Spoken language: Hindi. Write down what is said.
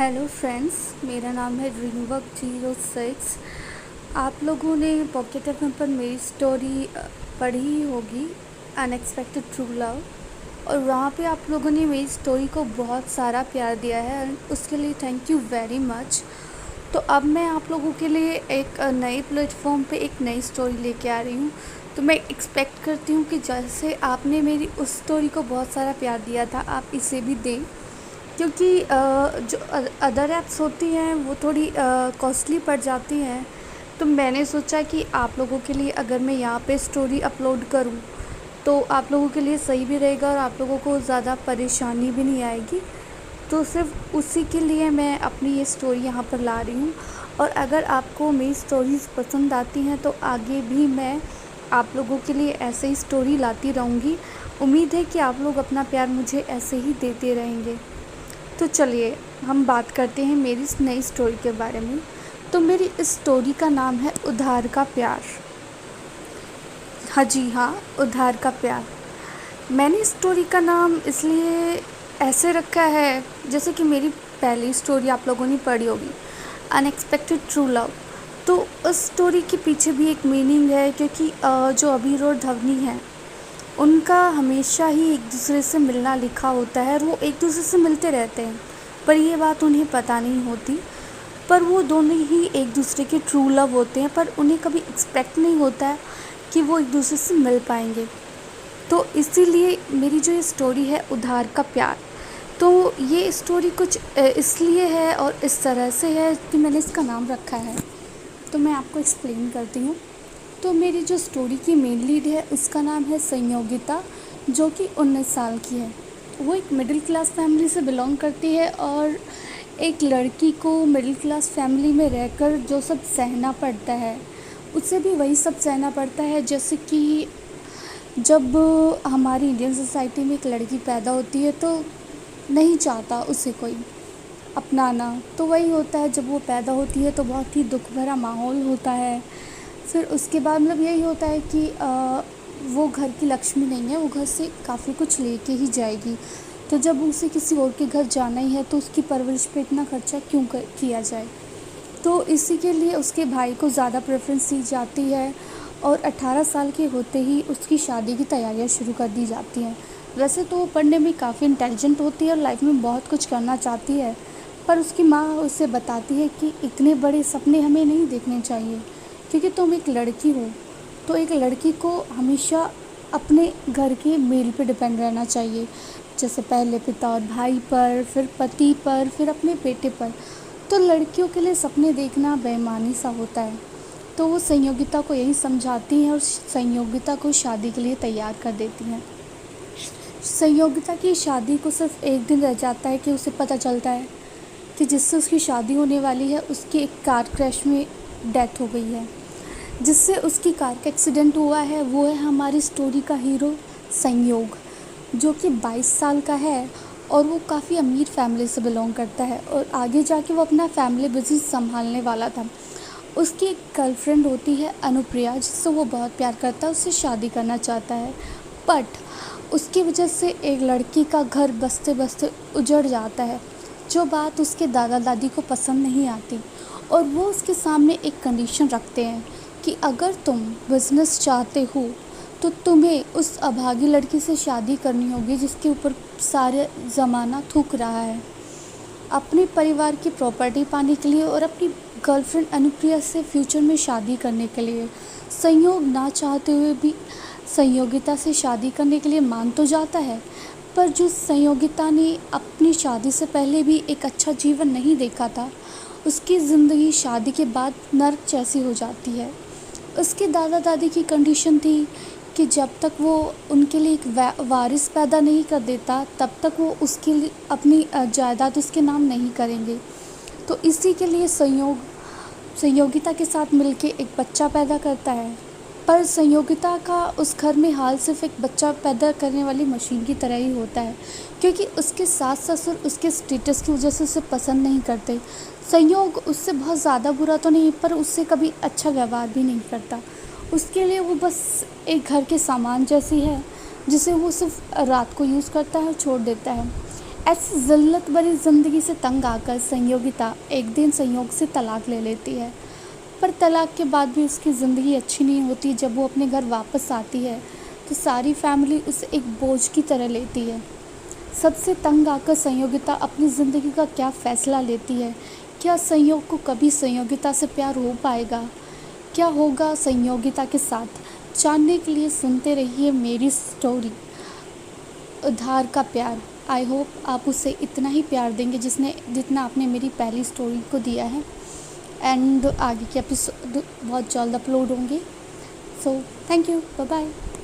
हेलो फ्रेंड्स, मेरा नाम है ड्रीमवर्क06। आप लोगों ने पॉकेट एफएम पर मेरी स्टोरी पढ़ी ही होगी, अनएक्सपेक्टेड ट्रू लव। और वहाँ पे आप लोगों ने मेरी स्टोरी को बहुत सारा प्यार दिया है, उसके लिए थैंक यू वेरी मच। तो अब मैं आप लोगों के लिए एक नए प्लेटफॉर्म पे एक नई स्टोरी लेके आ रही हूँ। तो मैं एक्सपेक्ट करती हूँ कि जैसे आपने मेरी उस स्टोरी को बहुत सारा प्यार दिया था, आप इसे भी दें, क्योंकि जो अदर ऐप्स होती हैं वो थोड़ी कॉस्टली पड़ जाती हैं। तो मैंने सोचा कि आप लोगों के लिए अगर मैं यहाँ पे स्टोरी अपलोड करूँ तो आप लोगों के लिए सही भी रहेगा और आप लोगों को ज़्यादा परेशानी भी नहीं आएगी। तो सिर्फ उसी के लिए मैं अपनी ये स्टोरी यहाँ पर ला रही हूँ। और अगर आपको मेरी स्टोरीज़ पसंद आती हैं तो आगे भी मैं आप लोगों के लिए ऐसे ही स्टोरी लाती रहूँगी। उम्मीद है कि आप लोग अपना प्यार मुझे ऐसे ही देते रहेंगे। तो चलिए हम बात करते हैं मेरी इस नई स्टोरी के बारे में। तो मेरी इस स्टोरी का नाम है उधार का प्यार। हाँ जी हाँ, उधार का प्यार। मैंने इस स्टोरी का नाम इसलिए ऐसे रखा है जैसे कि मेरी पहली स्टोरी आप लोगों ने पढ़ी होगी, अनएक्सपेक्टेड ट्रू लव। तो उस स्टोरी के पीछे भी एक मीनिंग है, क्योंकि जो अबीर और धवनी हैं उनका हमेशा ही एक दूसरे से मिलना लिखा होता है और वो एक दूसरे से मिलते रहते हैं, पर ये बात उन्हें पता नहीं होती। पर वो दोनों ही एक दूसरे के ट्रू लव होते हैं, पर उन्हें कभी एक्सपेक्ट नहीं होता है कि वो एक दूसरे से मिल पाएंगे। तो इसीलिए मेरी जो ये स्टोरी है उधार का प्यार, तो ये स्टोरी कुछ इसलिए है और इस तरह से है कि मैंने इसका नाम रखा है। तो मैं आपको एक्सप्लेन करती हूँ। तो मेरी जो स्टोरी की मेन लीड है उसका नाम है संयोगिता, जो कि 19 साल की है। वो एक मिडिल क्लास फैमिली से बिलोंग करती है और एक लड़की को मिडिल क्लास फैमिली में रहकर जो सब सहना पड़ता है उसे भी वही सब सहना पड़ता है। जैसे कि जब हमारी इंडियन सोसाइटी में एक लड़की पैदा होती है तो नहीं चाहता उसे कोई अपनाना, तो वही होता है। जब वो पैदा होती है तो बहुत ही दुख भरा माहौल होता है। फिर उसके बाद मतलब यही होता है कि वो घर की लक्ष्मी नहीं है, वो घर से काफ़ी कुछ लेके ही जाएगी। तो जब उसे किसी और के घर जाना ही है तो उसकी परवरिश पे इतना खर्चा क्यों किया जाए। तो इसी के लिए उसके भाई को ज़्यादा प्रेफरेंस दी जाती है और 18 साल के होते ही उसकी शादी की तैयारियां शुरू कर दी जाती हैं। वैसे तो वो पढ़ने में काफ़ी इंटेलिजेंट होती है और लाइफ में बहुत कुछ करना चाहती है, पर उसकी माँ उसे बताती है कि इतने बड़े सपने हमें नहीं देखने चाहिए, क्योंकि तुम एक लड़की हो। तो एक लड़की को हमेशा अपने घर के मेल पे डिपेंड रहना चाहिए, जैसे पहले पिता और भाई पर, फिर पति पर, फिर अपने बेटे पर। तो लड़कियों के लिए सपने देखना बेईमानी सा होता है। तो वो संयोगिता को यही समझाती हैं और संयोगिता को शादी के लिए तैयार कर देती हैं। संयोगिता की शादी को सिर्फ एक दिन रह जाता है कि उसे पता चलता है कि जिससे उसकी शादी होने वाली है उसकी एक कार क्रैश में डेथ हो गई है। जिससे उसकी कार का एक्सीडेंट हुआ है वो है हमारी स्टोरी का हीरो संयोग, जो कि 22 साल का है और वो काफ़ी अमीर फैमिली से बिलोंग करता है और आगे जाके वो अपना फैमिली बिजनेस संभालने वाला था। उसकी एक गर्लफ्रेंड होती है अनुप्रिया, जिससे वो बहुत प्यार करता है, उससे शादी करना चाहता है। बट उसकी वजह से एक लड़की का घर बसते बसते उजड़ जाता है, जो बात उसके दादा दादी को पसंद नहीं आती। और वो उसके सामने एक कंडीशन रखते हैं कि अगर तुम बिज़नेस चाहते हो तो तुम्हें उस अभागी लड़की से शादी करनी होगी जिसके ऊपर सारे ज़माना थूक रहा है। अपने परिवार की प्रॉपर्टी पाने के लिए और अपनी गर्लफ्रेंड अनुप्रिया से फ्यूचर में शादी करने के लिए संयोग ना चाहते हुए भी संयोगिता से शादी करने के लिए मान तो जाता है। पर जो संयोगिता ने अपनी शादी से पहले भी एक अच्छा जीवन नहीं देखा था, उसकी ज़िंदगी शादी के बाद नर्क जैसी हो जाती है। उसके दादा दादी की कंडीशन थी कि जब तक वो उनके लिए एक वारिस पैदा नहीं कर देता तब तक वो उसके लिए अपनी जायदाद उसके नाम नहीं करेंगे। तो इसी के लिए संयोगिता के साथ मिलके एक बच्चा पैदा करता है। पर संयोगिता का उस घर में हाल सिर्फ एक बच्चा पैदा करने वाली मशीन की तरह ही होता है, क्योंकि उसके सास ससुर उसके स्टेटस की वजह से उसे पसंद नहीं करते। संयोग उससे बहुत ज़्यादा बुरा तो नहीं, पर उससे कभी अच्छा व्यवहार भी नहीं करता। उसके लिए वो बस एक घर के सामान जैसी है जिसे वो सिर्फ रात को यूज़ करता है और छोड़ देता है। ऐसी ज़िल्लत भरी ज़िंदगी से तंग आकर संयोगिता एक दिन संयोग से तलाक ले लेती है। पर तलाक के बाद भी उसकी ज़िंदगी अच्छी नहीं होती। जब वो अपने घर वापस आती है तो सारी फैमिली उसे एक बोझ की तरह लेती है। सबसे तंग आकर संयोगिता अपनी ज़िंदगी का क्या फ़ैसला लेती है? क्या संयोग को कभी संयोगिता से प्यार हो पाएगा? क्या होगा संयोगिता के साथ? जानने के लिए सुनते रहिए मेरी स्टोरी उधार का प्यार। आई होप आप उसे इतना ही प्यार देंगे जितना आपने मेरी पहली स्टोरी को दिया है। एंड आगे के एपिसोड बहुत जल्द अपलोड होंगे। So thank you, bye bye.